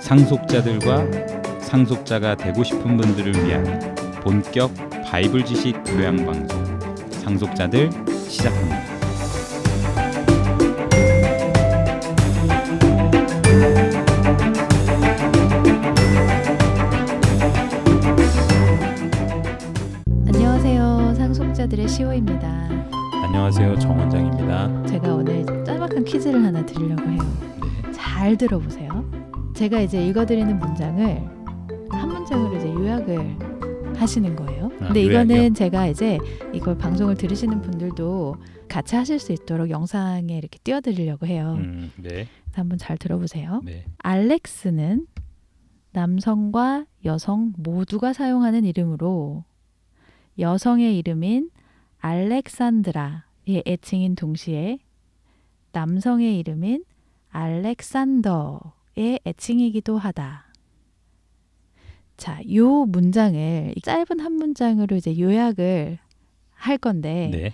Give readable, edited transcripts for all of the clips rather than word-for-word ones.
상속자들과 상속자가 되고 싶은 분들을 위한 본격 바이블 지식 교양 방송 상속자들 시작합니다. 안녕하세요. 상속자들의 시호입니다. 안녕하세요. 정원장입니다. 제가 오늘 짤막한 퀴즈를 하나 드리려고 해요. 네. 잘 들어보세요. 제가 이제 읽어드리는 문장을 한 문장으로 이제 요약을 하시는 거예요. 근데 이거는 요약이요? 제가 이제 이걸 방송을 들으시는 분들도 같이 하실 수 있도록 영상에 이렇게 띄워드리려고 해요. 네. 한번 잘 들어보세요. 네. 알렉스는 남성과 여성 모두가 사용하는 이름으로 여성의 이름인 알렉산드라의 애칭인 동시에 남성의 이름인 알렉산더의 애칭이기도 하다. 자, 요 문장을 짧은 한 문장으로 이제 요약을 할 건데 네.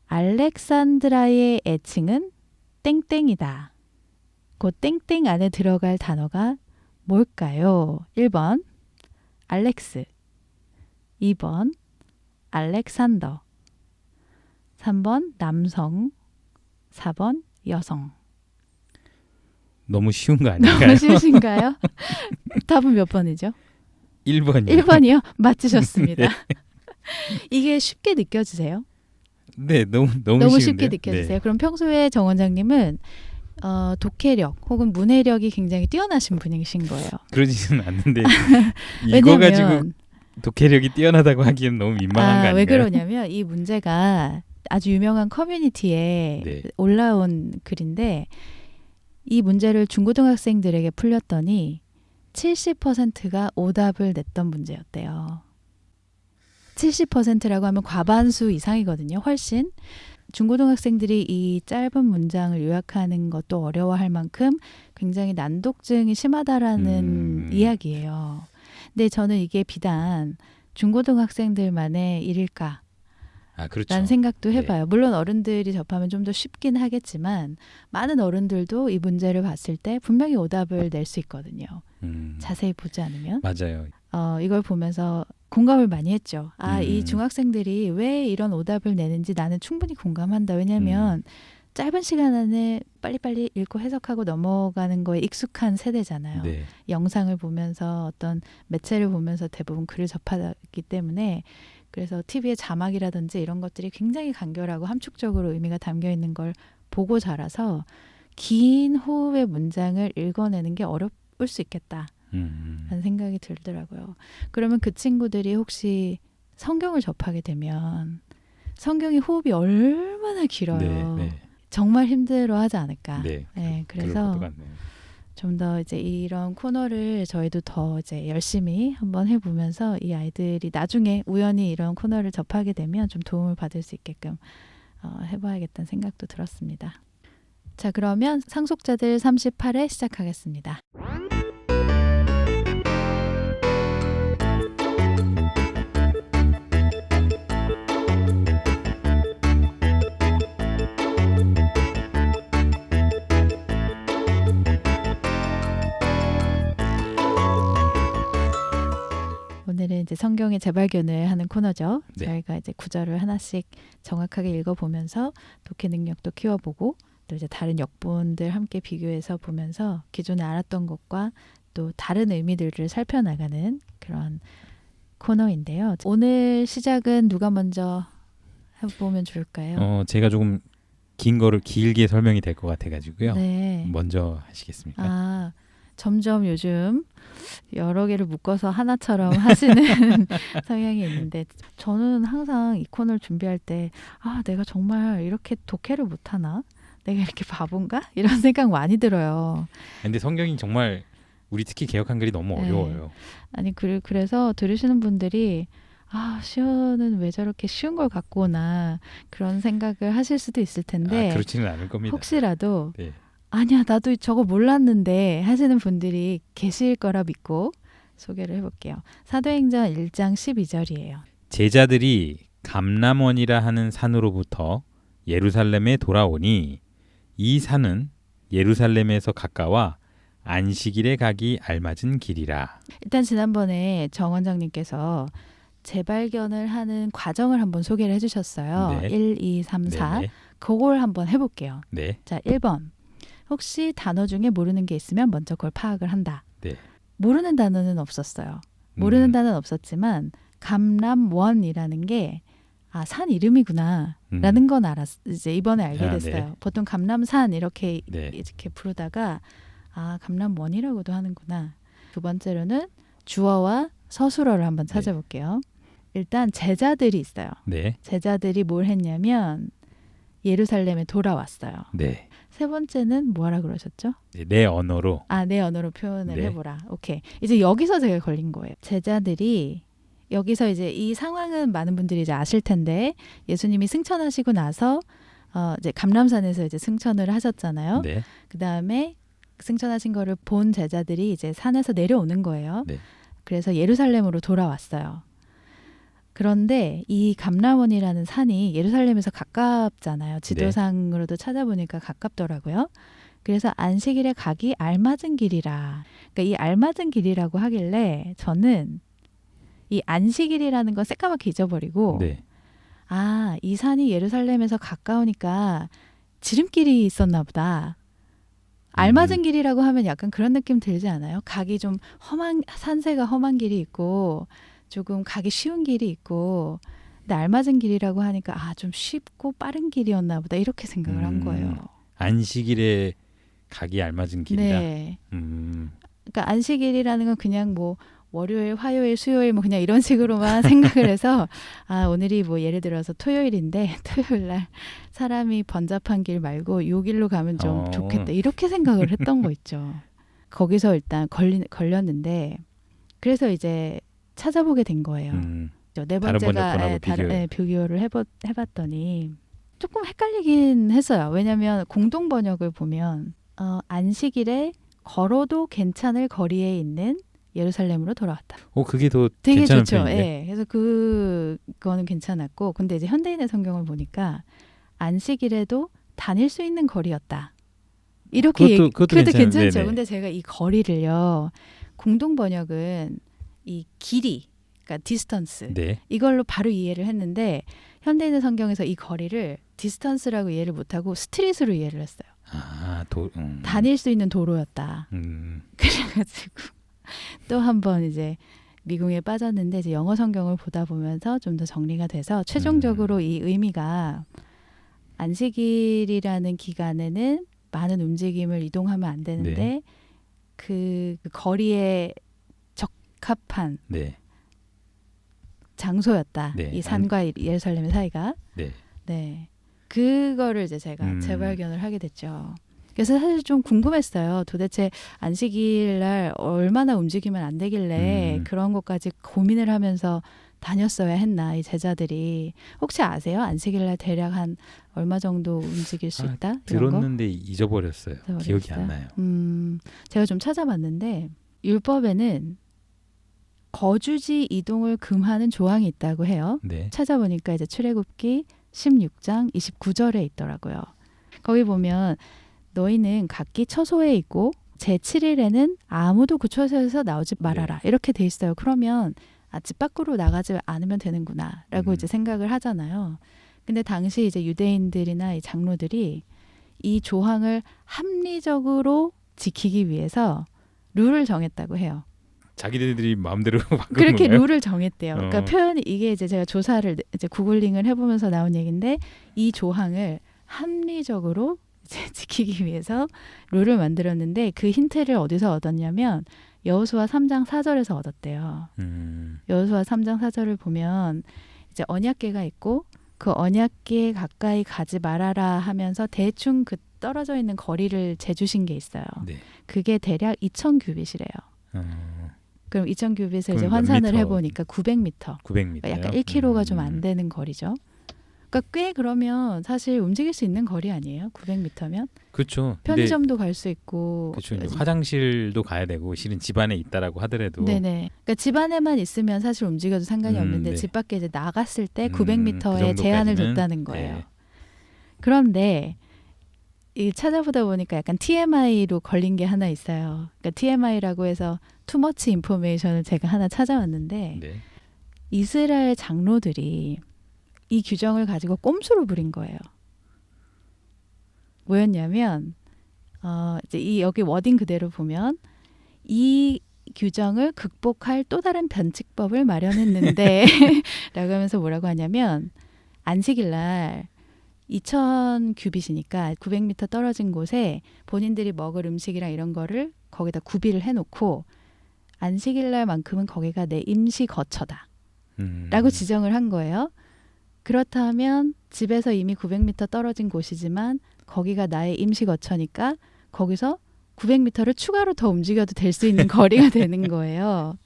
알렉산드라의 애칭은 땡땡이다. 그 땡땡 안에 들어갈 단어가 뭘까요? 1번 알렉스, 2번 알렉산더, 3번 남성, 4번 여성. 너무 쉬운 거 아닌가요? 너무 쉬우신가요? 답은 몇 번이죠? 1번이요. 1번이요? 맞추셨습니다. 이게 쉽게 느껴지세요? 네, 너무 너무 쉽게 쉬운데요? 느껴지세요? 네. 그럼 평소에 정 원장님은 독해력 혹은 문해력이 굉장히 뛰어나신 분이신 거예요. 그러지는 않는데 이거 가지고 독해력이 뛰어나다고 하기엔 너무 민망한 거 아닌가요? 왜 그러냐면 이 문제가 아주 유명한 커뮤니티에 네. 올라온 글인데 이 문제를 중고등학생들에게 풀렸더니 70%가 오답을 냈던 문제였대요. 70%라고 하면 과반수 이상이거든요. 훨씬. 중고등학생들이 이 짧은 문장을 요약하는 것도 어려워할 만큼 굉장히 난독증이 심하다라는 이야기예요. 근데 저는 이게 비단 중고등학생들만의 일일까? 그렇죠. 라는 생각도 네. 해봐요. 물론 어른들이 접하면 좀 더 쉽긴 하겠지만 많은 어른들도 이 문제를 봤을 때 분명히 오답을 낼 수 있거든요. 자세히 보지 않으면. 맞아요. 이걸 보면서 공감을 많이 했죠. 이 음. 중학생들이 왜 이런 오답을 내는지 나는 충분히 공감한다. 왜냐하면 짧은 시간 안에 빨리빨리 읽고 해석하고 넘어가는 거에 익숙한 세대잖아요. 네. 영상을 보면서 어떤 매체를 보면서 대부분 글을 접하기 때문에 그래서 TV의 자막이라든지 이런 것들이 굉장히 간결하고 함축적으로 의미가 담겨 있는 걸 보고 자라서 긴 호흡의 문장을 읽어내는 게 어려울 수 있겠다. 라는 생각이 들더라고요. 그러면 그 친구들이 혹시 성경을 접하게 되면 성경의 호흡이 얼마나 길어요. 네. 정말 힘들어하지 않을까. 네. 네, 그럴 그래서 것도 같네요. 좀 더 이제 이런 코너를 저희도 더 이제 열심히 한번 해보면서 이 아이들이 나중에 우연히 이런 코너를 접하게 되면 좀 도움을 받을 수 있게끔 해봐야겠다는 생각도 들었습니다. 자, 그러면 상속자들 38회 시작하겠습니다. 오늘은 이제 성경의 재발견을 하는 코너죠. 네. 저희가 이제 구절을 하나씩 정확하게 읽어보면서 독해 능력도 키워보고 또 이제 다른 역본들 함께 비교해서 보면서 기존에 알았던 것과 또 다른 의미들을 살펴나가는 그런 코너인데요. 오늘 시작은 누가 먼저 해보면 좋을까요? 제가 조금 긴 거를 길게 설명이 될 것 같아가지고요. 네. 먼저 하시겠습니까? 점점 요즘 여러 개를 묶어서 하나처럼 하시는 성향이 있는데 저는 항상 이 코너를 준비할 때 내가 정말 이렇게 독해를 못하나? 내가 이렇게 바본가? 이런 생각 많이 들어요. 근데 성경이 정말 우리 특히 개역 한글이 너무 네. 어려워요. 아니 그래서 들으시는 분들이 시어는 왜 저렇게 쉬운 걸 갖고 오나 그런 생각을 하실 수도 있을 텐데 그렇지는 않을 겁니다. 혹시라도 네. 아니야 나도 저거 몰랐는데 하시는 분들이 계실 거라 믿고 소개를 해볼게요. 사도행전 1장 12절이에요. 제자들이 감람원이라 하는 산으로부터 예루살렘에 돌아오니 이 산은 예루살렘에서 가까워 안식일에 가기 알맞은 길이라. 일단 지난번에 정 원장님께서 재발견을 하는 과정을 한번 소개를 해주셨어요. 네. 1, 2, 3, 4. 네, 그걸 한번 해볼게요. 네, 자, 1번. 혹시 단어 중에 모르는 게 있으면 먼저 그걸 파악을 한다. 네. 모르는 단어는 없었어요. 모르는 단어는 없었지만 감람원이라는 게 산 이름이구나 라는 건 이제 이번에 알게 됐어요. 네. 보통 감람산 이렇게 네. 부르다가 감람원이라고도 하는구나. 두 번째로는 주어와 서술어를 한번 찾아볼게요. 일단 제자들이 있어요. 네. 제자들이 뭘 했냐면 예루살렘에 돌아왔어요. 네. 세 번째는 뭐라 그러셨죠? 내 언어로. 내 언어로 표현을 네. 해보라. 오케이. 이제 여기서 제가 걸린 거예요. 제자들이 여기서 이제 이 상황은 많은 분들이 이제 아실 텐데 예수님이 승천하시고 나서 이제 감람산에서 이제 승천을 하셨잖아요. 네. 그 다음에 승천하신 거를 본 제자들이 이제 산에서 내려오는 거예요. 네. 그래서 예루살렘으로 돌아왔어요. 그런데 이 감람원이라는 산이 예루살렘에서 가깝잖아요. 지도상으로도 찾아보니까 가깝더라고요. 그래서 안식일에 가기 알맞은 길이라. 그러니까 이 알맞은 길이라고 하길래 저는 이 안식일이라는 건 새까맣게 잊어버리고 네. 이 산이 예루살렘에서 가까우니까 지름길이 있었나 보다. 알맞은 길이라고 하면 약간 그런 느낌 들지 않아요? 가기 좀 산세가 험한 길이 있고 조금 가기 쉬운 길이 있고 근데 알맞은 길이라고 하니까 좀 쉽고 빠른 길이었나 보다 이렇게 생각을 한 거예요. 안식일에 가기 알맞은 길이다. 네. 그러니까 안식일이라는 건 그냥 뭐 월요일, 화요일, 수요일 뭐 그냥 이런 식으로만 생각을 해서 오늘이 뭐 예를 들어서 토요일인데 토요일 날 사람이 번잡한 길 말고 요 길로 가면 좀 좋겠다 이렇게 생각을 했던 거 있죠. 거기서 일단 걸렸는데 그래서 이제 찾아보게 된 거예요. 네 번째가 다른 비교를 해봤더니 조금 헷갈리긴 했어요. 왜냐하면 공동 번역을 보면 안식일에 걸어도 괜찮을 거리에 있는 예루살렘으로 돌아왔다. 그게 더 되게 괜찮은 좋죠. 편인데. 예. 그래서 그거는 괜찮았고, 근데 이제 현대인의 성경을 보니까 안식일에도 다닐 수 있는 거리였다. 이렇게 그것도 괜찮죠. 네네. 근데 제가 이 거리를요, 공동 번역은 이 길이, 그러니까 디스턴스 네. 이걸로 바로 이해를 했는데 현대인의 성경에서 이 거리를 디스턴스라고 이해를 못하고 스트릿으로 이해를 했어요. 다닐 수 있는 도로였다. 그래가지고. 또 한 번 이제 미궁에 빠졌는데 이제 영어 성경을 보다 보면서 좀 더 정리가 돼서 최종적으로 이 의미가 안식일이라는 기간에는 많은 움직임을 이동하면 안 되는데 네. 그 거리에 적합한 네. 장소였다. 네. 이 산과 예루살렘의 사이가. 네. 네. 그거를 이제 제가 재발견을 하게 됐죠. 그래서 사실 좀 궁금했어요. 도대체 안식일 날 얼마나 움직이면 안 되길래 그런 것까지 고민을 하면서 다녔어야 했나, 이 제자들이. 혹시 아세요? 안식일 날 대략 한 얼마 정도 움직일 수 있다? 들었는데 잊어버렸어요. 기억이 안 나요. 제가 좀 찾아봤는데 율법에는 거주지 이동을 금하는 조항이 있다고 해요. 네. 찾아보니까 이제 출애굽기 16장 29절에 있더라고요. 거기 보면 너희는 각기 처소에 있고 제7일에는 아무도 그 처소에서 나오지 말아라. 네. 이렇게 돼 있어요. 그러면 집 밖으로 나가지 않으면 되는구나 라고 이제 생각을 하잖아요. 근데 당시 이제 유대인들이나 이 장로들이 이 조항을 합리적으로 지키기 위해서 룰을 정했다고 해요. 자기들이 마음대로 바꾼 그렇게 건가요? 룰을 정했대요. 그러니까 표현이 이게 이제 제가 조사를 이제 구글링을 해보면서 나온 얘기인데 이 조항을 합리적으로 이제 지키기 위해서 룰을 만들었는데 그 힌트를 어디서 얻었냐면 여호수아 3장 4절에서 얻었대요. 여호수아 3장 4절을 보면 이제 언약궤가 있고 그 언약궤 가까이 가지 말아라 하면서 대충 그 떨어져 있는 거리를 재주신 게 있어요. 네. 그게 대략 2,000규빗이래요. 그럼 2,000규빗을 이제 몇 환산을 미터? 해보니까 900m. 900m. 약간 1km가 좀 안 되는 거리죠. 그러니까 꽤 그러면 사실 움직일 수 있는 거리 아니에요? 900m면 그렇죠. 편의점도 갈 수 있고. 그렇죠. 이제 화장실도 가야 되고 실은 집 안에 있다라고 하더라도 네네. 그러니까 집 안에만 있으면 사실 움직여도 상관이 없는데 네. 집 밖에 이제 나갔을 때 그 900m의 제한을 정도까지는, 뒀다는 거예요. 네. 그런데 이 찾아보다 보니까 약간 TMI로 걸린 게 하나 있어요. 그러니까 TMI라고 해서 투머치 인포메이션을 제가 하나 찾아왔는데 네. 이스라엘 장로들이 이 규정을 가지고 꼼수를 부린 거예요. 뭐였냐면 이제 이 여기 워딩 그대로 보면 이 규정을 극복할 또 다른 변칙법을 마련했는데 라고 하면서 뭐라고 하냐면 안식일 날 2000 규빗이니까 900m 떨어진 곳에 본인들이 먹을 음식이랑 이런 거를 거기다 구비를 해놓고 안식일 날만큼은 거기가 내 임시 거처다 라고 지정을 한 거예요. 그렇다면 집에서 이미 900m 떨어진 곳이지만 거기가 나의 임시 거처니까 거기서 900m를 추가로 더 움직여도 될 수 있는 거리가 되는 거예요.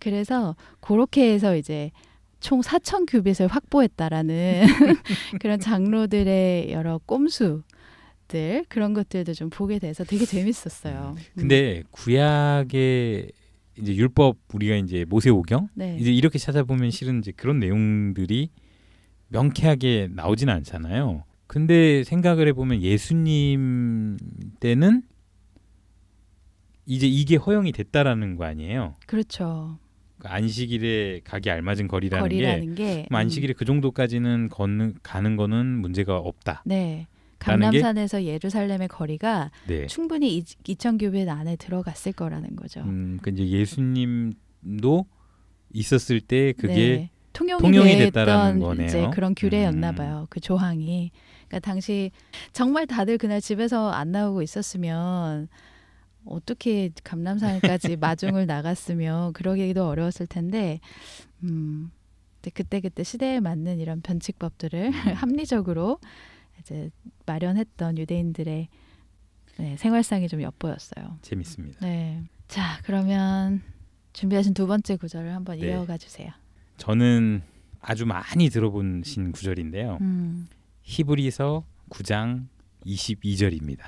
그래서 그렇게 해서 이제 총 4,000 규빗을 확보했다라는 그런 장로들의 여러 꼼수들 그런 것들도 좀 보게 돼서 되게 재밌었어요. 근데 구약의 이제 율법 우리가 이제 모세오경 네. 이제 이렇게 찾아보면 실은 이제 그런 내용들이 명쾌하게 나오진 않잖아요. 근데 생각을 해보면 예수님 때는 이제 이게 허용이 됐다라는 거 아니에요. 그렇죠. 안식일에 가기 알맞은 거리라는 게 안식일에 그 정도까지는 가는 거는 문제가 없다. 네. 감람산에서 예루살렘의 거리가 네. 충분히 2,000 규빗 안에 들어갔을 거라는 거죠. 그러니까 이제 예수님도 있었을 때 그게 네. 통용이 됐다라는 거네요. 이제 그런 규례였나 봐요. 그 조항이. 그러니까 당시 정말 다들 그날 집에서 안 나오고 있었으면 어떻게 감람산까지 마중을 나갔으면 그러기도 어려웠을 텐데 그때 시대에 맞는 이런 변칙법들을 합리적으로 이제 마련했던 유대인들의 생활상이 좀 엿보였어요. 재밌습니다. 네. 자, 그러면 준비하신 두 번째 구절을 한번 네. 이어가 주세요. 저는 아주 많이 들어보신 구절인데요. 히브리서 9장 22절입니다.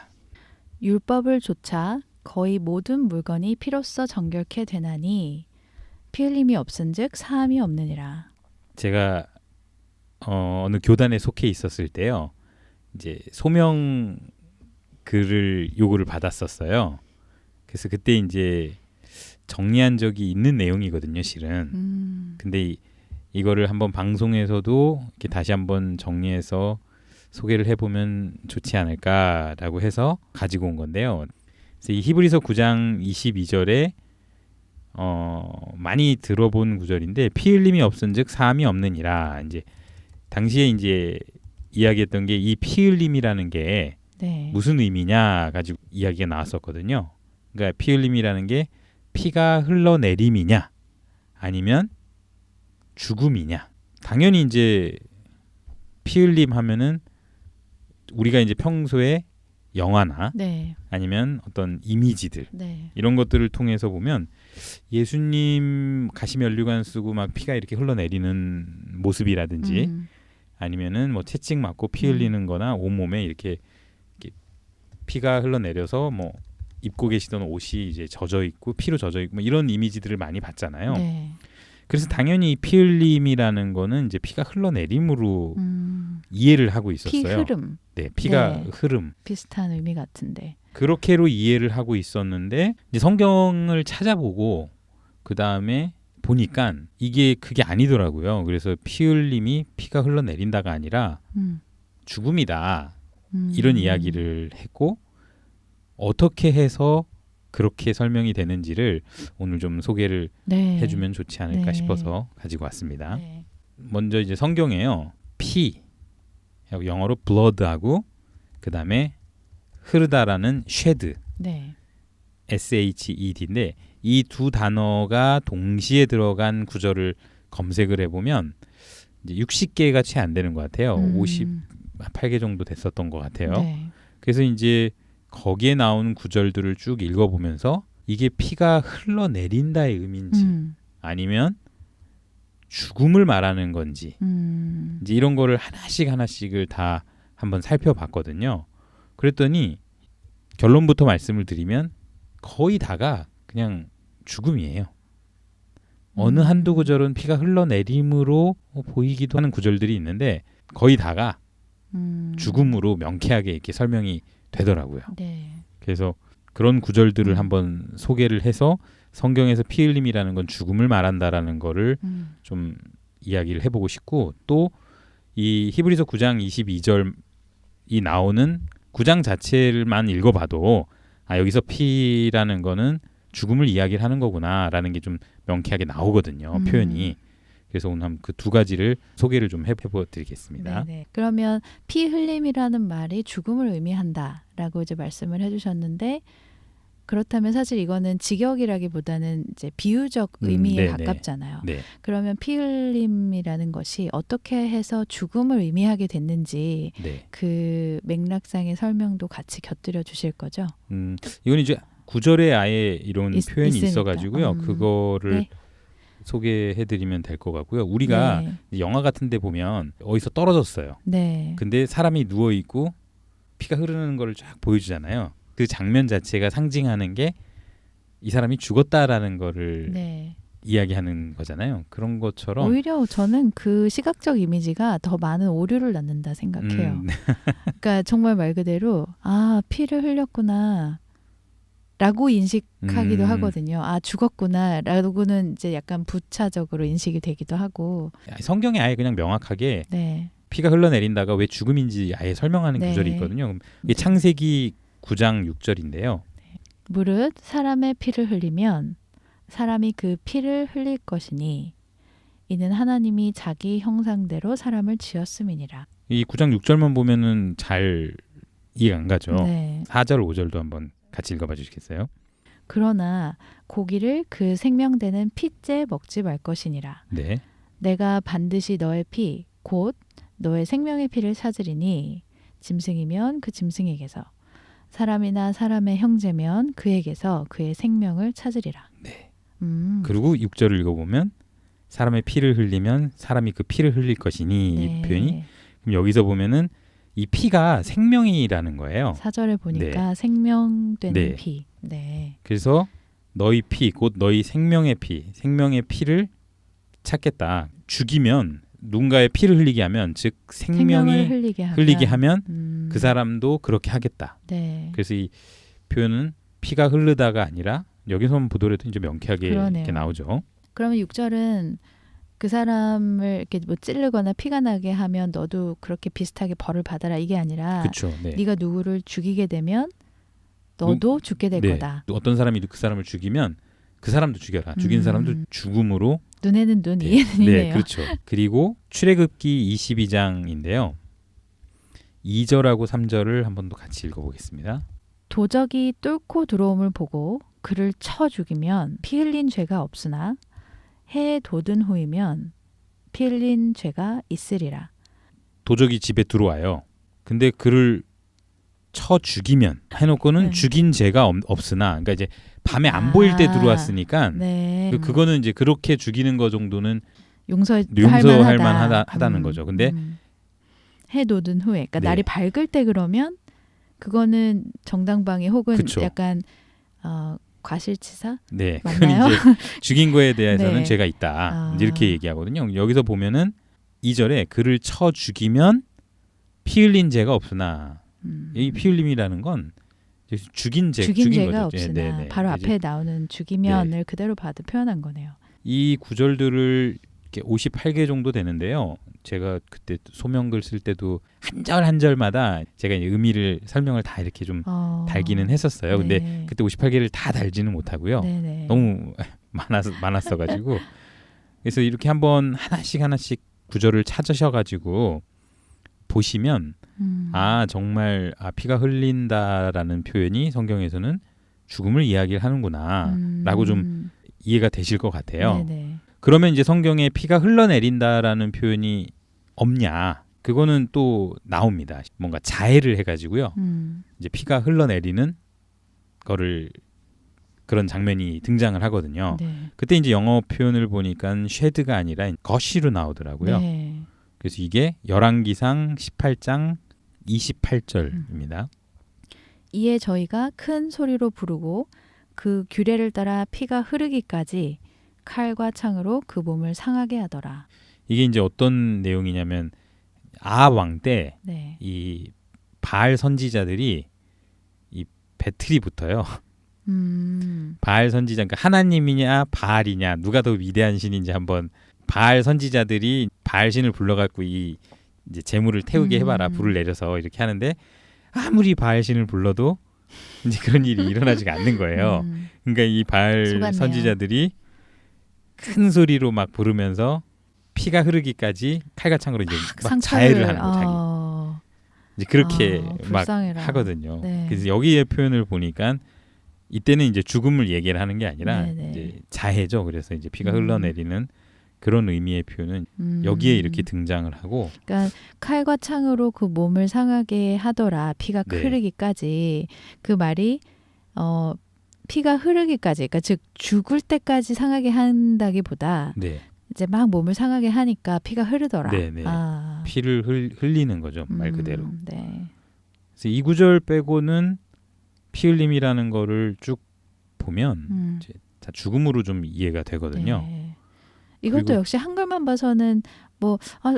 율법을 조차 거의 모든 물건이 피로써 정결케 되나니 피 흘림이 없은즉 사함이 없느니라. 제가 어느 교단에 속해 있었을 때요. 이제 소명 글을 요구를 받았었어요. 그래서 그때 이제 정리한 적이 있는 내용이거든요, 실은. 근데 이거를 한번 방송에서도 이렇게 다시 한번 정리해서 소개를 해보면 좋지 않을까라고 해서 가지고 온 건데요. 그래서 이 히브리서 9장 22절에 많이 들어본 구절인데 피 흘림이 없은즉 사함이 없느니라. 이제 당시에 이제 이야기했던 게 이 피 흘림이라는 게 네. 무슨 의미냐 가지고 이야기가 나왔었거든요. 그러니까 피 흘림이라는 게 피가 흘러내림이냐 아니면 죽음이냐. 당연히 이제 피 흘림 하면은 우리가 이제 평소에 영화나 네. 아니면 어떤 이미지들 네. 이런 것들을 통해서 보면 예수님 가시면류관 쓰고 막 피가 이렇게 흘러내리는 모습이라든지 아니면은 뭐 채찍 맞고 피 흘리는 거나 온몸에 이렇게 피가 흘러내려서 뭐 입고 계시던 옷이 이제 젖어 있고 피로 젖어 있고 뭐 이런 이미지들을 많이 봤잖아요. 네. 그래서 당연히 피 흘림이라는 거는 이제 피가 흘러내림으로 이해를 하고 있었어요. 피 흐름. 네, 피가 네. 흐름. 비슷한 의미 같은데. 그렇게로 이해를 하고 있었는데 이제 성경을 찾아보고 그 다음에 보니까 이게 그게 아니더라고요. 그래서 피 흘림이 피가 흘러내린다가 아니라 죽음이다. 이런 이야기를 했고 어떻게 해서 그렇게 설명이 되는지를 오늘 좀 소개를 네. 해주면 좋지 않을까 네. 싶어서 가지고 왔습니다. 네. 먼저 이제 성경에요. 피, 영어로 blood하고 그 다음에 흐르다라는 shed, 네. SHED인데 이 두 단어가 동시에 들어간 구절을 검색을 해보면 이제 60개가 채 안 되는 것 같아요. 58개 정도 됐었던 것 같아요. 네. 그래서 이제 거기에 나오는 구절들을 쭉 읽어보면서 이게 피가 흘러내린다의 의미인지 아니면 죽음을 말하는 건지 음. 이제 이런 거를 하나씩을 다 한번 살펴봤거든요. 그랬더니 결론부터 말씀을 드리면 거의 다가 그냥 죽음이에요. 어느 한두 구절은 피가 흘러내림으로 보이기도 하는 구절들이 있는데 거의 다가 죽음으로 명쾌하게 이렇게 설명이 되더라고요. 네. 그래서 그런 구절들을 한번 소개를 해서 성경에서 피 흘림이라는 건 죽음을 말한다라는 거를 좀 이야기를 해보고 싶고 또 이 히브리서 9장 22절이 나오는 9장 자체를만 읽어봐도 아 여기서 피라는 거는 죽음을 이야기를 하는 거구나라는 게 좀 명쾌하게 나오거든요. 표현이. 그래서 오늘 한번 그 두 가지를 소개를 좀 해보드리겠습니다. 네네. 그러면 피 흘림이라는 말이 죽음을 의미한다라고 이제 말씀을 해주셨는데 그렇다면 사실 이거는 직역이라기보다는 이제 비유적 의미에 네네. 가깝잖아요. 네. 그러면 피 흘림이라는 것이 어떻게 해서 죽음을 의미하게 됐는지 네. 그 맥락상의 설명도 같이 곁들여 주실 거죠? 이건 이제 구절에 아예 이런 표현이 있으니까. 있어가지고요. 그거를 네. 소개해드리면 될 것 같고요. 우리가 네. 영화 같은 데 보면 어디서 떨어졌어요. 네. 근데 사람이 누워있고 피가 흐르는 거를 쫙 보여주잖아요. 그 장면 자체가 상징하는 게 이 사람이 죽었다라는 거를 네. 이야기하는 거잖아요. 그런 것처럼 오히려 저는 그 시각적 이미지가 더 많은 오류를 낳는다 생각해요. 그러니까 정말 말 그대로 아 피를 흘렸구나 라고 인식하기도 하거든요. 아 죽었구나 라고는 이제 약간 부차적으로 인식이 되기도 하고 성경에 아예 그냥 명확하게 네. 피가 흘러내린다가 왜 죽음인지 아예 설명하는 네. 구절이 있거든요. 이게 창세기 9장 6절인데요. 무릇 사람의 피를 흘리면 사람이 그 피를 흘릴 것이니 이는 하나님이 자기 형상대로 사람을 지었음이니라. 이 9장 6절만 보면은 잘 이해가 안 가죠. 네. 4절 5절도 한번 같이 읽어봐 주시겠어요? 그러나 고기를 그 생명되는 피째 먹지 말 것이니라. 네. 내가 반드시 너의 피 곧 너의 생명의 피를 찾으리니 짐승이면 그 짐승에게서 사람이나 사람의 형제면 그에게서 그의 생명을 찾으리라. 네. 음. 그리고 6절을 읽어보면 사람의 피를 흘리면 사람이 그 피를 흘릴 것이니 네. 이 표현이 그럼 여기서 보면은 이 피가 생명이라는 거예요. 4절에 보니까 생명되는 네. 피. 네. 그래서 너희 피 곧 너희 생명의 피를 찾겠다. 죽이면 누군가의 피를 흘리게 하면 즉 생명이 흘리게 하면 그 사람도 그렇게 하겠다. 네. 그래서 이 표현은 피가 흐르다가 아니라 여기서만 보더라도 이제 명쾌하게 이렇게 나오죠. 그러면 6절은 그 사람을 이렇게 뭐 찌르거나 피가 나게 하면 너도 그렇게 비슷하게 벌을 받아라 이게 아니라 그렇죠. 네. 네가 누구를 죽이게 되면 너도 죽게 될 거다. 어떤 사람이 그 사람을 죽이면 그 사람도 죽여라. 죽인 사람도 죽음으로 눈에는 눈, 네. 이에는 이네요. 네, 그렇죠. 그리고 출애굽기 22장인데요. 2절하고 3절을 한 번 더 같이 읽어보겠습니다. 도적이 뚫고 들어옴을 보고 그를 쳐 죽이면 피 흘린 죄가 없으나 해에 돋은 후이면 피 흘린 죄가 있으리라. 도적이 집에 들어와요. 근데 그를 쳐 죽이면 해놓고는 죽인 죄가 없으나 그러니까 이제 밤에 안 보일 때 들어왔으니까 네. 그거는 이제 그렇게 죽이는 거 정도는 용서할 만하다는 거죠. 근데 해 돋은 후에 그러니까 네. 날이 밝을 때 그러면 그거는 정당방위 혹은 그쵸. 약간 과실치사? 네, 맞나요? 그건 이제 죽인 거에 대해서는 네. 죄가 있다. 이제 이렇게 얘기하거든요. 여기서 보면은 2절에 그를 쳐 죽이면 피 흘린 죄가 없으나 이 피 흘림이라는 건 죽인 죄가 거죠. 없으나 네. 바로 앞에 나오는 죽이면을 그대로 표현한 거네요. 이 구절들을 이렇게 58개 정도 되는데요. 제가 그때 소명글 쓸 때도 한 절 한 절마다 제가 이제 의미를 설명을 다 이렇게 좀 달기는 했었어요. 근데 네. 그때 58개를 다 달지는 못하고요. 네네. 너무 많았어가지고 그래서 이렇게 한번 하나씩 구절을 찾으셔가지고 보시면 정말 피가 흘린다라는 표현이 성경에서는 죽음을 이야기를 하는구나라고 좀 이해가 되실 것 같아요. 네네. 그러면 이제 성경에 피가 흘러내린다라는 표현이 없냐? 그거는 또 나옵니다. 뭔가 자해를 해가지고요. 이제 피가 흘러내리는 거를 그런 장면이 등장을 하거든요. 네. 그때 이제 영어 표현을 보니까 쉐드가 아니라 거시로 나오더라고요. 네. 그래서 이게 열왕기상 18장 28절입니다. 이에 저희가 큰 소리로 부르고 그 규례를 따라 피가 흐르기까지 칼과 창으로 그 몸을 상하게 하더라. 이게 이제 어떤 내용이냐면 아합 때 네. 이 바알 선지자들이 이 배틀이 붙어요. 바알 선지자, 그러니까 하나님이냐 바알이냐 누가 더 위대한 신인지 한번 바알 선지자들이 바알 신을 불러갖고 이 이제 재물을 태우게 해봐라 불을 내려서 이렇게 하는데 아무리 바알 신을 불러도 이제 그런 일이 일어나지가 않는 거예요. 그러니까 이 바알 속았네요. 선지자들이 큰 소리로 막 부르면서 피가 흐르기까지 칼과 창으로 이제 막 자해를 하는 거예요. 이제 그렇게 막 불쌍해라. 하거든요. 네. 그래서 여기의 표현을 보니까 이때는 이제 죽음을 얘기를 하는 게 아니라 네네. 이제 자해죠. 그래서 이제 피가 흘러내리는 그런 의미의 표현은 여기에 이렇게 등장을 하고, 그러니까 칼과 창으로 그 몸을 상하게 하더라. 피가 네. 흐르기까지. 그 말이 피가 흐르기까지, 그러니까 즉 죽을 때까지 상하게 한다기보다 네, 이제 막 몸을 상하게 하니까 피가 흐르더라. 네. 피를 흘리는 거죠, 말 그대로. 네. 그래서 이 구절 빼고는 피 흘림이라는 거를 쭉 보면 이제 다 죽음으로 좀 이해가 되거든요. 네. 이것도 그리고- 역시 한글만 봐서는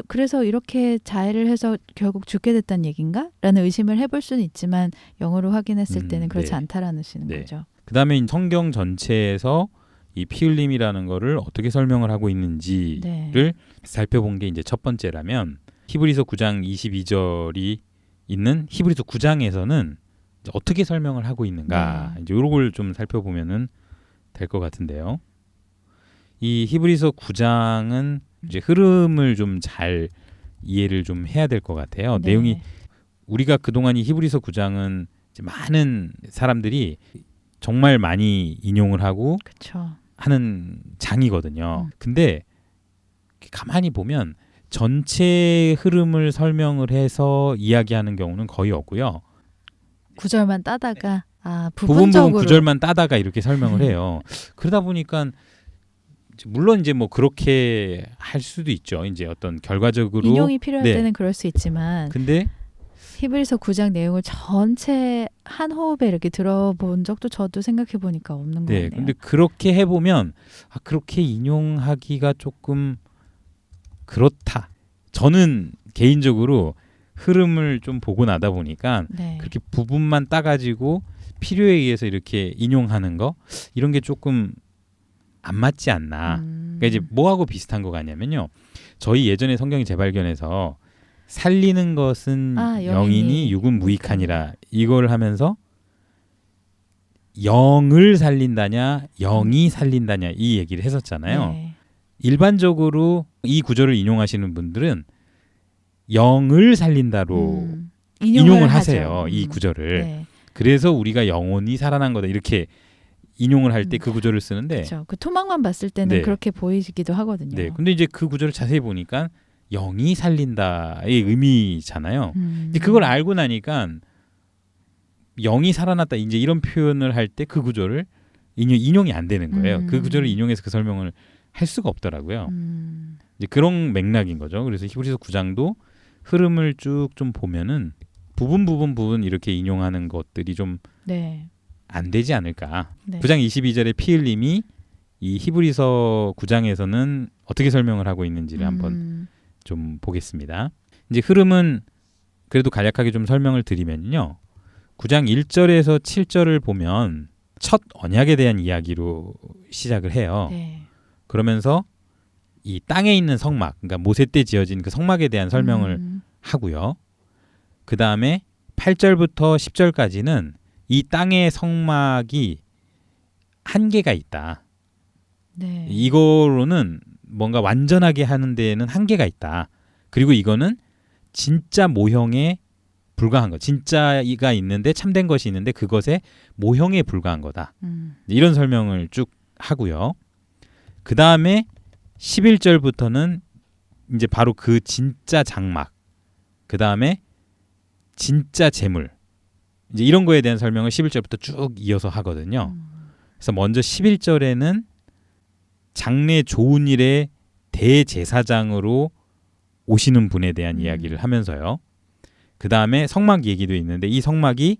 그래서 이렇게 자해를 해서 결국 죽게 됐다는 얘기인가? 라는 의심을 해볼 수는 있지만 영어로 확인했을 때는 그렇지 네. 않다라는 네. 거죠. 그 다음에 성경 전체에서 이 피 흘림이라는 거를 어떻게 설명을 하고 있는지를 네. 살펴본 게 이제 첫 번째라면 히브리서 9장 22절이 있는 히브리서 9장에서는 이제 어떻게 설명을 하고 있는가, 네. 이제 이런 걸 좀 살펴보면은 될 것 같은데요. 이 히브리서 9장은 이제 흐름을 좀 잘 이해를 좀 해야 될 것 같아요. 네. 내용이 우리가 그동안 이 히브리서 9장은 이제 많은 사람들이 정말 많이 인용을 하고 그렇죠. 하는 장이거든요. 근데 가만히 보면 전체 흐름을 설명을 해서 이야기하는 경우는 거의 없고요. 구절만 따다가 부분 부분적으로 구절만 따다가 이렇게 설명을 해요. 그러다 보니까 물론 이제 뭐 그렇게 할 수도 있죠. 이제 어떤 결과적으로 인용이 필요할 네. 때는 그럴 수 있지만 근데 히브리서 9장 내용을 전체 한 호흡에 이렇게 들어본 적도 저도 생각해 보니까 없는 것 네, 같네요. 근데 그렇게 해보면 그렇게 인용하기가 조금 그렇다. 저는 개인적으로 흐름을 좀 보고 나다 보니까 네. 그렇게 부분만 따가지고 필요에 의해서 이렇게 인용하는 거 이런 게 조금 안 맞지 않나. 그러니까 이제 뭐하고 비슷한 거 같냐면요. 저희 예전에 성경 재발견에서 살리는 것은 영이니 육은 무익하니라 이걸 하면서 영을 살린다냐 영이 살린다냐 이 얘기를 했었잖아요. 네. 일반적으로 이 구절을 인용하시는 분들은 영을 살린다로 인용을 하세요. 이 구절을. 네. 그래서 우리가 영혼이 살아난 거다 이렇게 인용을 할 때 그 구절을 쓰는데 그렇죠. 그 토막만 봤을 때는 네. 그렇게 보이기도 하거든요. 네. 근데 이제 그 구절을 자세히 보니까 영이 살린다의 의미잖아요. 이제 그걸 알고 나니까 영이 살아났다 이제 이런 표현을 할 때 그 구절을 인용이 안 되는 거예요. 그 구절을 인용해서 그 설명을 할 수가 없더라고요. 이제 그런 맥락인 거죠. 그래서 히브리서 9장도 흐름을 쭉 좀 보면은 부분 이렇게 인용하는 것들이 좀 안 되지 않을까. 네. 9장 22절의 피 흘림이 이 히브리서 9장에서는 어떻게 설명을 하고 있는지를 한번 좀 보겠습니다. 이제 흐름은 그래도 간략하게 좀 설명을 드리면요. 9장 1절에서 7절을 보면 첫 언약에 대한 이야기로 시작을 해요. 네. 그러면서 이 땅에 있는 성막, 그러니까 모세 때 지어진 그 성막에 대한 설명을 하고요. 그 다음에 8절부터 10절까지는 이 땅의 성막이 한계가 있다. 네. 이거로는 뭔가 완전하게 하는 데에는 한계가 있다. 그리고 이거는 진짜 모형에 불과한 거. 진짜가 있는데 참된 것이 있는데 그것의 모형에 불과한 거다. 이런 설명을 쭉 하고요. 그 다음에 11절부터는 이제 바로 그 진짜 장막. 그 다음에 진짜 재물. 이제 이런 거에 대한 설명을 11절부터 쭉 이어서 하거든요. 그래서 먼저 11절에는 장래 좋은 일의 대제사장으로 오시는 분에 대한 이야기를 하면서요. 그 다음에 성막 얘기도 있는데 이 성막이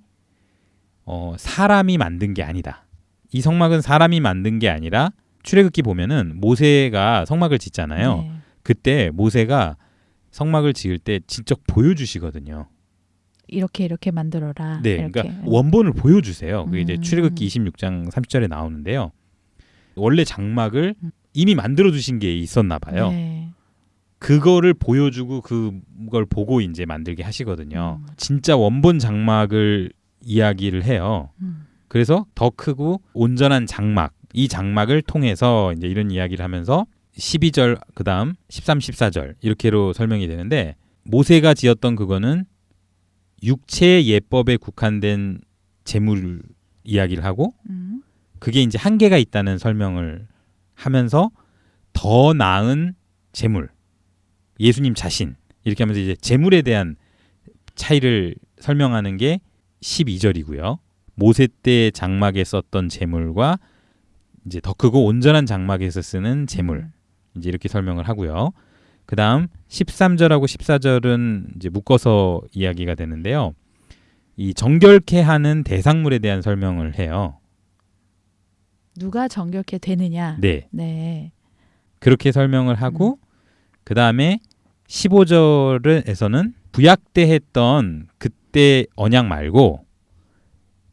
사람이 만든 게 아니다. 이 성막은 사람이 만든 게 아니라 출애굽기 보면은 모세가 성막을 짓잖아요. 네. 그때 모세가 성막을 지을 때 직접 보여주시거든요. 이렇게 만들어라. 네, 이렇게. 그러니까 원본을 보여주세요. 그게 이제 출애굽기 26장 30절에 나오는데요. 원래 장막을 이미 만들어 주신 게 있었나 봐요. 네. 그거를 보여주고 그걸 보고 이제 만들게 하시거든요. 진짜 원본 장막을 이야기를 해요. 그래서 더 크고 온전한 장막, 이 장막을 통해서 이제 이런 이야기를 하면서 12절 그다음 13, 14절 이렇게로 설명이 되는데 모세가 지었던 그거는 육체의 예법에 국한된 제물 이야기를 하고 그게 이제 한계가 있다는 설명을 하면서 더 나은 제물, 예수님 자신 이렇게 하면서 이제 제물에 대한 차이를 설명하는 게 12절이고요. 모세 때 장막에 썼던 제물과 이제 더 크고 온전한 장막에서 쓰는 제물 이제 이렇게 설명을 하고요. 그 다음 13절하고 14절은 이제 묶어서 이야기가 되는데요. 이 정결케 하는 대상물에 대한 설명을 해요. 누가 정결케 되느냐. 네. 네. 그렇게 설명을 하고 그 다음에 15절에서는 구약 때 했던 그때 언약 말고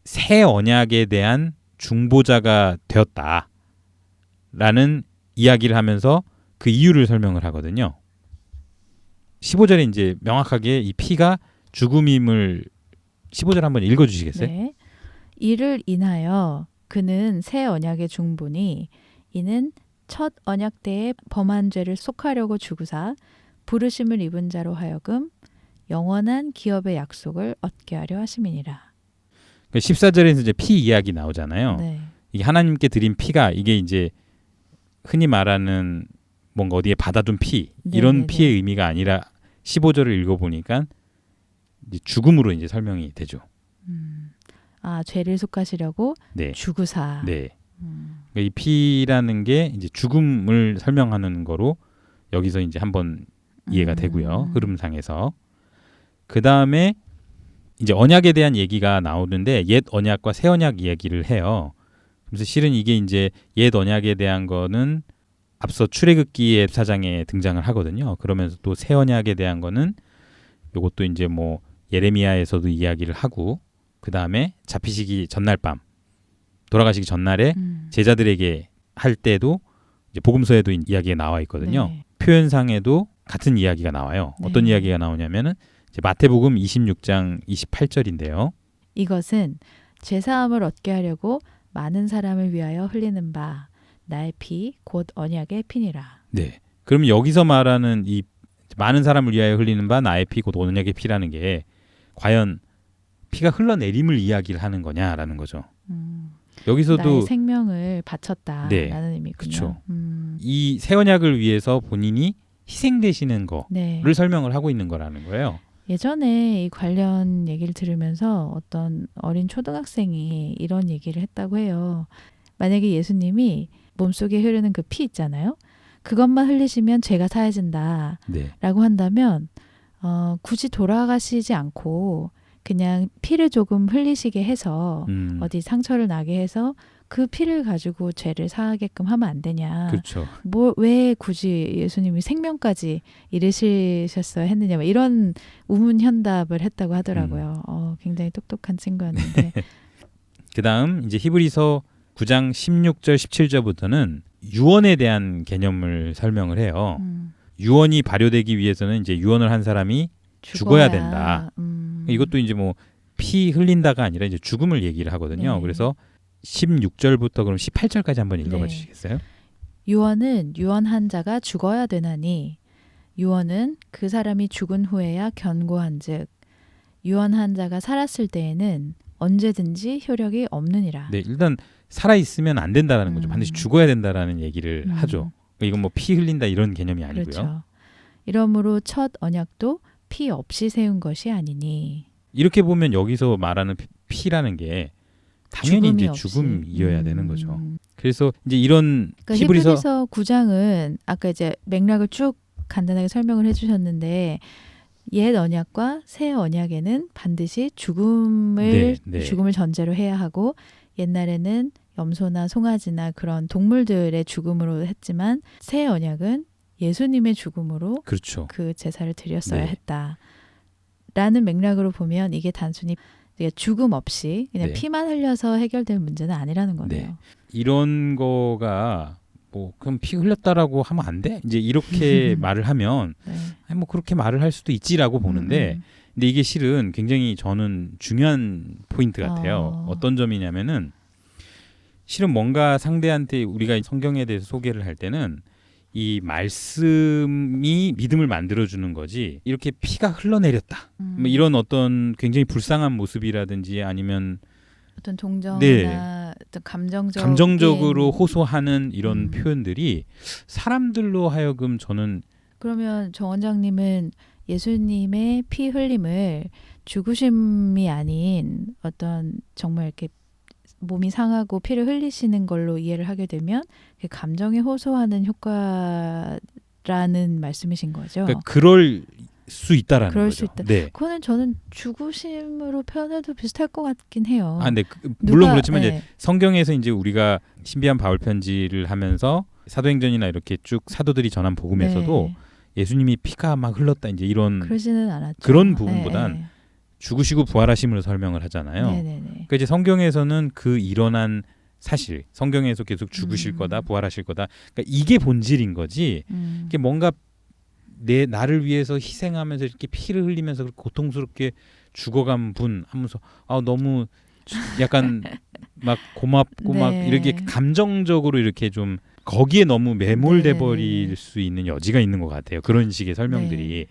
새 언약에 대한 중보자가 되었다라는 이야기를 하면서 그 이유를 설명을 하거든요. 15절에 이제 명확하게 이 피가 죽음임을 15절 한번 읽어주시겠어요? 네. 이를 인하여 그는 새 언약의 중보니 이는 첫 언약 때에 범한 죄를 속하려고 주구사 부르심을 입은 자로 하여금 영원한 기업의 약속을 얻게 하려 하심이니라. 14절에서 이제 피 이야기 나오잖아요. 네. 이게 하나님께 드린 피가 이게 이제 흔히 말하는 뭔가 어디에 받아둔 피 이런 네네네. 피의 의미가 아니라 15절을 읽어보니까 이제 죽음으로 이제 설명이 되죠. 아, 죄를 속하시려고 네. 주구사. 네. 그러니까 이 피라는 게 이제 죽음을 설명하는 거로 여기서 이제 한번 이해가 되고요. 흐름상에서. 그 다음에 이제 언약에 대한 얘기가 나오는데 옛 언약과 새 언약 이야기를 해요. 그래서 실은 이게 이제 옛 언약에 대한 거는 앞서 출애굽기의 4장에 등장을 하거든요. 그러면서 또 새 언약에 대한 거는 요것도 이제 뭐 예레미야에서도 이야기를 하고 그 다음에 잡히시기 전날 밤 돌아가시기 전날에 제자들에게 할 때도 이제 복음서에도 이야기가 나와 있거든요. 네. 표현상에도 같은 이야기가 나와요. 네. 어떤 이야기가 나오냐면은 이제 마태복음 26장 28절인데요. 이것은 죄사함을 얻게 하려고 많은 사람을 위하여 흘리는 바 나의 피 곧 언약의 피니라. 네. 그러면 여기서 말하는 이 많은 사람을 위하여 흘리는 바 나의 피 곧 언약의 피라는 게 과연 피가 흘러내림을 이야기를 하는 거냐라는 거죠. 여기서도 나의 생명을 바쳤다라는 네, 의미군요. 그렇죠. 이 새 언약을 위해서 본인이 희생되시는 거를 네. 설명을 하고 있는 거라는 거예요. 예전에 이 관련 얘기를 들으면서 어떤 어린 초등학생이 이런 얘기를 했다고 해요. 만약에 예수님이 몸속에 흐르는 그 피 있잖아요. 그것만 흘리시면 죄가 사해진다 네. 라고 한다면 굳이 돌아가시지 않고 그냥 피를 조금 흘리시게 해서 어디 상처를 나게 해서 그 피를 가지고 죄를 사하게끔 하면 안 되냐. 그렇죠. 왜 굳이 예수님이 생명까지 이르시셨어야 했느냐. 이런 우문현답을 했다고 하더라고요. 굉장히 똑똑한 친구였는데. 그다음 이제 히브리서 9장 16절 17절부터는 유언에 대한 개념을 설명을 해요. 유언이 발효되기 위해서는 이제 유언을 한 사람이 죽어야 된다. 이것도 이제 뭐 피 흘린다가 아니라 이제 죽음을 얘기를 하거든요. 네. 그래서 16절부터 그럼 18절까지 한번 읽어봐 네. 주시겠어요? 유언은 유언한 자가 죽어야 되나니 유언은 그 사람이 죽은 후에야 견고한즉 유언한 자가 살았을 때에는 언제든지 효력이 없느니라. 네, 일단 살아 있으면 안 된다라는 거죠. 반드시 죽어야 된다라는 얘기를 하죠. 이건 뭐 피 흘린다 이런 개념이 아니고요. 그렇죠. 이러므로 첫 언약도 피 없이 세운 것이 아니니. 이렇게 보면 여기서 말하는 피라는 게 당연히 죽음이 이제 없이. 죽음이어야 되는 거죠. 그래서 이제 이런 그러니까 히브리서 히브리서 9장은 아까 이제 맥락을 쭉 간단하게 설명을 해주셨는데 옛 언약과 새 언약에는 반드시 죽음을 전제로 해야 하고 옛날에는 염소나 송아지나 그런 동물들의 죽음으로 했지만 새 언약은 예수님의 죽음으로 그렇죠. 그 제사를 드렸어야 했다라는 맥락으로 보면 이게 단순히 죽음 없이 그냥 피만 흘려서 해결될 문제는 아니라는 거네요. 이런 거가 뭐 그럼 피 흘렸다라고 하면 안 돼? 이제 이렇게 말을 하면 아니 뭐 그렇게 말을 할 수도 있지라고 보는데 근데 이게 실은 굉장히 저는 중요한 포인트 같아요. 어떤 점이냐면은 실은 뭔가 상대한테 우리가 성경에 대해서 소개를 할 때는 이 말씀이 믿음을 만들어주는 거지 이렇게 피가 흘러내렸다 뭐 이런 어떤 굉장히 불쌍한 모습이라든지 아니면 어떤 동정이나 어떤 감정적으로 호소하는 이런 표현들이 사람들로 하여금 저는 그러면 정 원장님은 예수님의 피 흘림을 죽으심이 아닌 어떤 정말 이렇게 몸이 상하고 피를 흘리시는 걸로 이해를 하게 되면 감정에 호소하는 효과라는 말씀이신 거죠. 그러니까 그럴 수 있다라는 그럴 거죠. 수 있다. 그거는 저는 죽으심으로 표현해도 비슷할 것 같긴 해요. 네. 물론 그렇지만 이제 성경에서 이제 우리가 신비한 바울 편지를 하면서 사도행전이나 이렇게 쭉 사도들이 전한 복음에서도 예수님이 피가 막 흘렀다 이제 이런 그러지는 않았죠. 그런 부분보단 죽으시고 부활하심으로 설명을 하잖아요. 그러니까 이제 성경에서는 그 일어난 사실, 성경에서 계속 죽으실 거다, 부활하실 거다. 그러니까 이게 본질인 거지. 이게 뭔가 나를 위해서 희생하면서 이렇게 피를 흘리면서 그렇게 고통스럽게 죽어간 분 하면서 너무 약간 막 고맙고 막 이렇게 감정적으로 이렇게 좀 거기에 너무 매몰돼 버릴 수 있는 여지가 있는 것 같아요. 그런 식의 설명들이.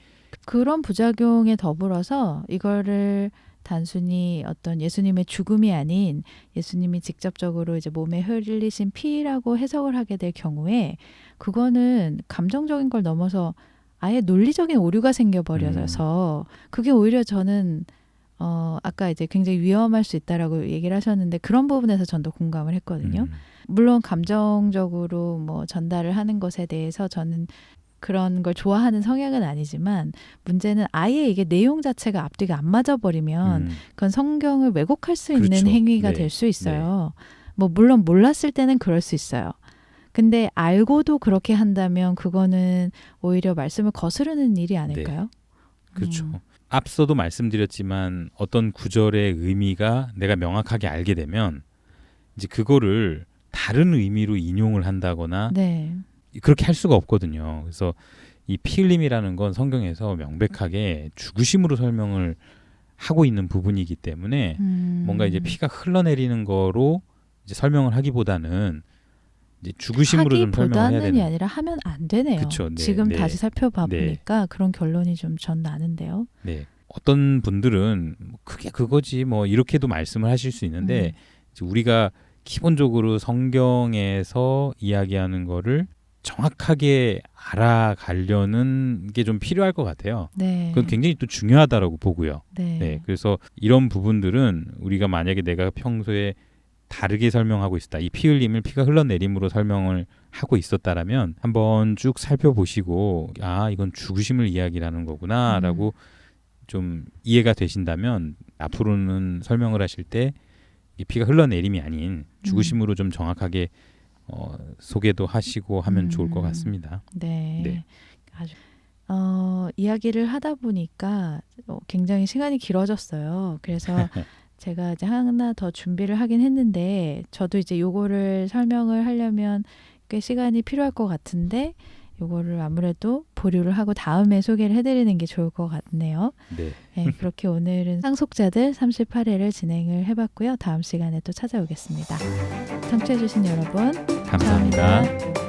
그런 부작용에 더불어서 이거를 단순히 어떤 예수님의 죽음이 아닌 예수님이 직접적으로 이제 몸에 흘리신 피라고 해석을 하게 될 경우에 그거는 감정적인 걸 넘어서 아예 논리적인 오류가 생겨버려서 그게 오히려 저는 아까 이제 굉장히 위험할 수 있다라고 얘기를 하셨는데 그런 부분에서 전 더 공감을 했거든요. 물론 감정적으로 뭐 전달을 하는 것에 대해서 저는 그런 걸 좋아하는 성향은 아니지만 문제는 아예 이게 내용 자체가 앞뒤가 안 맞아버리면 그건 성경을 왜곡할 수 있는 행위가 될 수 있어요. 뭐 물론 몰랐을 때는 그럴 수 있어요. 근데 알고도 그렇게 한다면 그거는 오히려 말씀을 거스르는 일이 아닐까요? 그렇죠. 앞서도 말씀드렸지만 어떤 구절의 의미가 내가 명확하게 알게 되면 이제 그거를 다른 의미로 인용을 한다거나 그렇게 할 수가 없거든요. 그래서 이 피 흘림이라는 건 성경에서 명백하게 죽으심으로 설명을 하고 있는 부분이기 때문에 뭔가 이제 피가 흘러내리는 거로 이제 설명을 하기보다는 이제 죽으심으로 좀 설명을 해야 되는. 아니라 하면 안 되네요. 그쵸, 지금 다시 살펴봐 보니까 그런 결론이 좀 전 나는데요. 어떤 분들은 그게 그거지 뭐 이렇게도 말씀을 하실 수 있는데 이제 우리가 기본적으로 성경에서 이야기하는 거를 정확하게 알아가려는 게 좀 필요할 것 같아요. 그건 굉장히 또 중요하다라고 보고요. 그래서 이런 부분들은 우리가 만약에 내가 평소에 다르게 설명하고 있었다. 이 피 흘림을 피가 흘러내림으로 설명을 하고 있었다라면 한번 쭉 살펴보시고 이건 죽으심을 이야기하는 거구나라고 좀 이해가 되신다면 앞으로는 설명을 하실 때 이 피가 흘러내림이 아닌 죽으심으로 좀 정확하게 소개도 하시고 하면 좋을 것 같습니다. 아주 이야기를 하다 보니까 굉장히 시간이 길어졌어요. 그래서 제가 이제 하나 더 준비를 하긴 했는데 저도 이제 요거를 설명을 하려면 꽤 시간이 필요할 것 같은데 요거를 아무래도 보류를 하고 다음에 소개를 해드리는 게 좋을 것 같네요. 그렇게 오늘은 상속자들 38회를 진행을 해봤고요. 다음 시간에 또 찾아오겠습니다. 청취해주신 여러분 감사합니다.